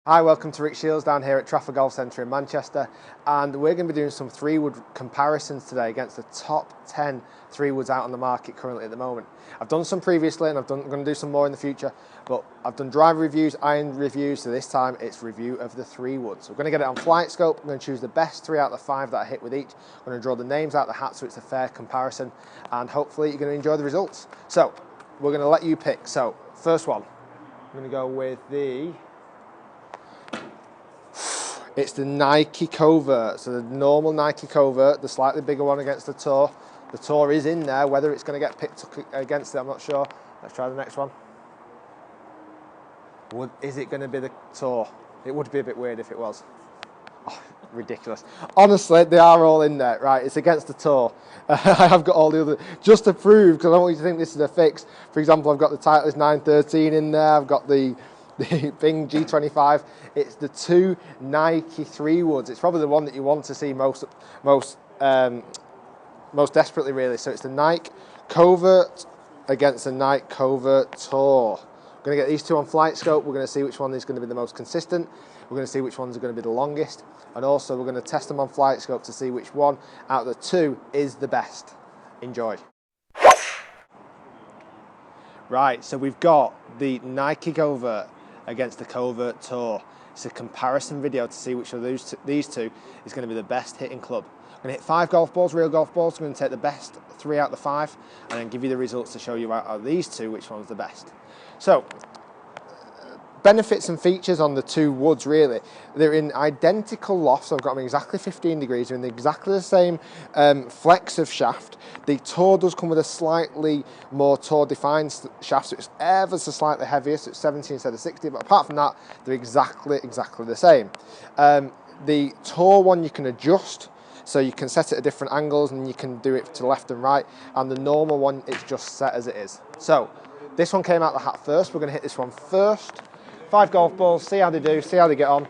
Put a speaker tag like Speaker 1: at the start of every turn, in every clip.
Speaker 1: Hi, welcome to Rick Shiels down here at Trafford Golf Centre in Manchester, and we're going to be doing some 3-wood comparisons today against the top 10 3-woods out on the market currently at the moment. I've done some previously and I'm going to do some more in the future, but I've done driver reviews, iron reviews, so this time it's review of the 3-woods. We're going to get it on flight scope. I'm going to choose the best 3 out of the 5 that I hit with each. I'm going to draw the names out of the hat so it's a fair comparison, and hopefully you're going to enjoy the results. So we're going to let you pick. So first one, I'm going to go with it's the Nike Covert, so the normal Nike Covert, the slightly bigger one against the Tour. The Tour is in there, whether it's going to get picked against it, I'm not sure. Let's try the next one. Is it going to be the Tour? It would be a bit weird if it was. Oh, ridiculous. Honestly, they are all in there. Right, it's against the Tour. I have got all the other, just to prove, because I don't want you to think this is a fix. For example, I've got the Titleist 913 in there, I've got the Bing G25. It's the 2 Nike 3-woods. It's probably the one that you want to see most desperately, really. So it's the Nike Covert against the Nike Covert Tour. We're going to get these two on flight scope. We're going to see which one is going to be the most consistent. We're going to see which ones are going to be the longest. And also we're going to test them on flight scope to see which one out of the 2 is the best. Enjoy. Right, so we've got the Nike Covert against the Covert Tour. It's a comparison video to see which of these two is going to be the best hitting club. I'm going to hit 5 golf balls, real golf balls. I'm going to take the best 3 out of the 5 and then give you the results to show you out of these two which one's the best. So, benefits and features on the 2 woods, really. They're in identical lofts, so I've got them exactly 15 degrees. They're in exactly the same flex of shaft. The Tour does come with a slightly more Tour-defined shaft, so it's ever so slightly heavier, so it's 70 instead of 60, but apart from that, they're exactly the same. The Tour one you can adjust, so you can set it at different angles and you can do it to left and right, and the normal one, it's just set as it is. So, this one came out the hat first. We're going to hit this one first. 5 golf balls, see how they do, see how they get on,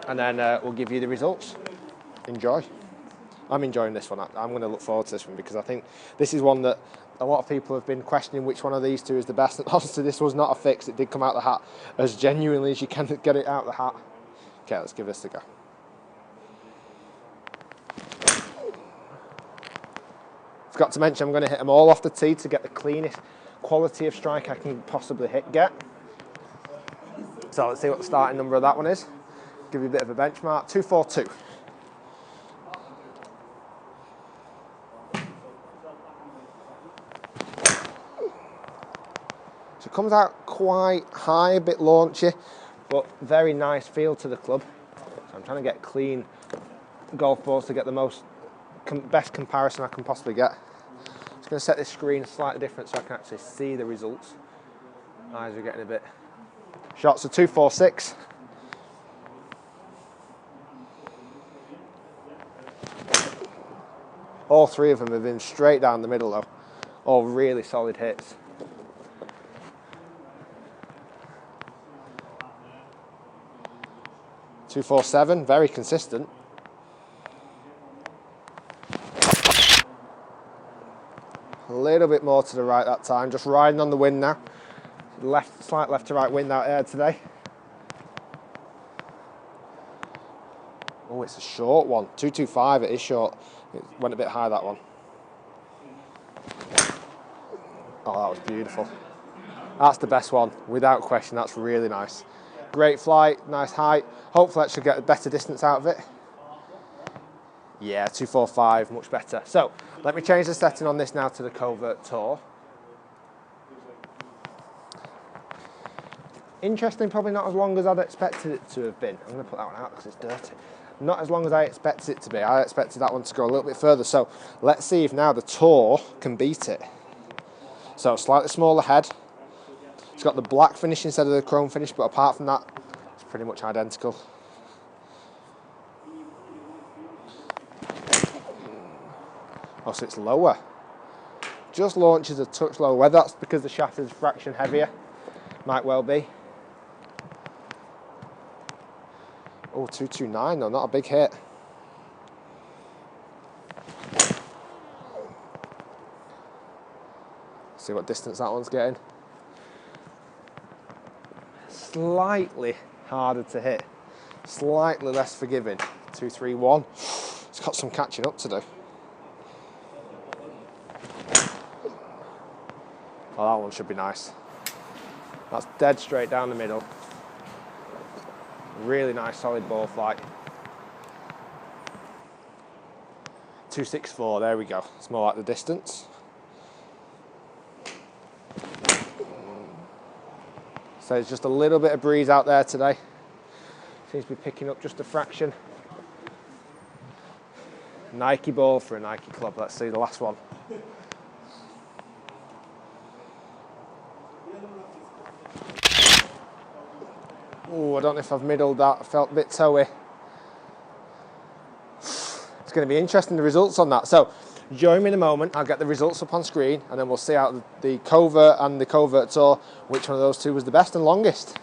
Speaker 1: and then we'll give you the results. Enjoy. I'm enjoying this one. I'm going to look forward to this one because I think this is one that a lot of people have been questioning which one of these two is the best. And honestly, this was not a fix. It did come out the hat as genuinely as you can get it out the hat. Okay, let's give this a go. Forgot to mention I'm going to hit them all off the tee to get the cleanest quality of strike I can possibly get. So let's see what the starting number of that one is. Give you a bit of a benchmark. 242. So it comes out quite high, a bit launchy, but very nice feel to the club. So I'm trying to get clean golf balls to get the best comparison I can possibly get. I'm just going to set this screen slightly different so I can actually see the results. Eyes are getting a bit. Shots are 246. All 3 of them have been straight down the middle though. All really solid hits. .247, very consistent. A little bit more to the right that time, just riding on the wind now. Slight left to right wind out here today. Oh, it's a short one. 225, it is short. It went a bit high, that one. Oh, that was beautiful. That's the best one, without question. That's really nice. Great flight, nice height. Hopefully that should get a better distance out of it. Yeah, 245, much better. So, let me change the setting on this now to the Covert Tour. Interesting, probably not as long as I'd expected it to have been. I'm going to put that one out because it's dirty. Not as long as I expected it to be. I expected that one to go a little bit further. So let's see if now the Tour can beat it. So slightly smaller head. It's got the black finish instead of the chrome finish, but apart from that, it's pretty much identical. Oh, so it's lower. Just launches a touch lower. Whether that's because the shaft is a fraction heavier, might well be. Oh, 229 though, not a big hit. See what distance that one's getting. Slightly harder to hit. Slightly less forgiving. 2, 3, 1. It's got some catching up to do. Oh, that one should be nice. That's dead straight down the middle. Really nice solid ball flight. 264, there we go. It's more like the distance. So there's just a little bit of breeze out there today. Seems to be picking up just a fraction. Nike ball for a Nike club. Let's see the last one. Oh, I don't know if I've middled that. I felt a bit toey. It's going to be interesting, the results on that. So join me in a moment. I'll get the results up on screen, and then we'll see out the Covert and the Covert Tour, which one of those two was the best and longest.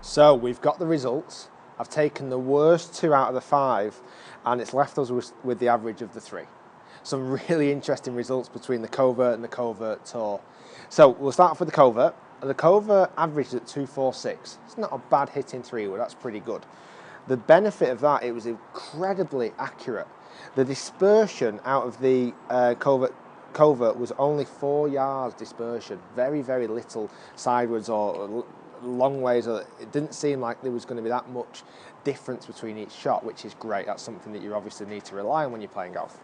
Speaker 1: So we've got the results. I've taken the worst 2 out of the 5, and it's left us with the average of the 3. Some really interesting results between the Covert and the Covert Tour. So we'll start off with the Covert. The Covert averaged at 246. It's not a bad hit in 3-wood, that's pretty good. The benefit of that, it was incredibly accurate. The dispersion out of the Covert was only 4 yards dispersion. Very, very little sidewards or long ways. It didn't seem like there was going to be that much difference between each shot, which is great. That's something that you obviously need to rely on when you're playing golf.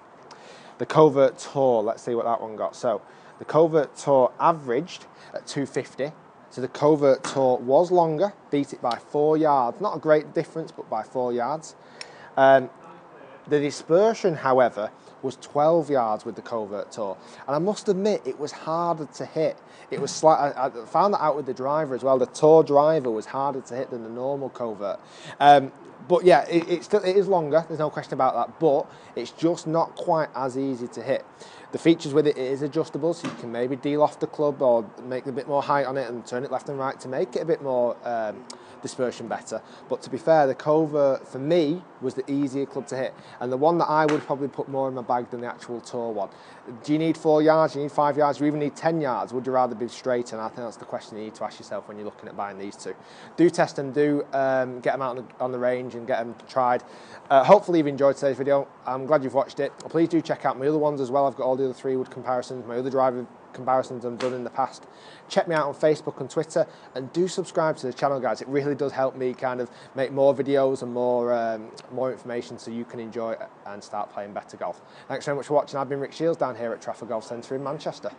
Speaker 1: The Covert Tour, let's see what that one got. So the Covert Tour averaged at 250. So the Covert Tour was longer, beat it by 4 yards. Not a great difference, but by 4 yards. The dispersion, however, was 12 yards with the Covert Tour. And I must admit, it was harder to hit. It was I found that out with the driver as well. The Tour driver was harder to hit than the normal Covert. But yeah, it is longer, there's no question about that, but it's just not quite as easy to hit. The features with it is adjustable, so you can maybe deal off the club or make a bit more height on it and turn it left and right to make it a bit more dispersion better. But to be fair, the Covert, for me, was the easier club to hit, and the one that I would probably put more in my bag than the actual Tour one. Do you need 4 yards? Do you need 5 yards? Do you even need 10 yards? Would you rather be straight? And I think that's the question you need to ask yourself when you're looking at buying these two. Do test them, do get them out on the range and get them tried. Hopefully you've enjoyed today's video. I'm glad you've watched it. Please do check out my other ones as well. I've got all the other 3-wood comparisons, my other driver comparisons I've done in the past. Check me out on Facebook and Twitter, and do subscribe to the channel, guys. It really does help me kind of make more videos and more information so you can enjoy and start playing better golf. Thanks very much for watching. I've been Shiels down here at Trafford Golf Centre in Manchester.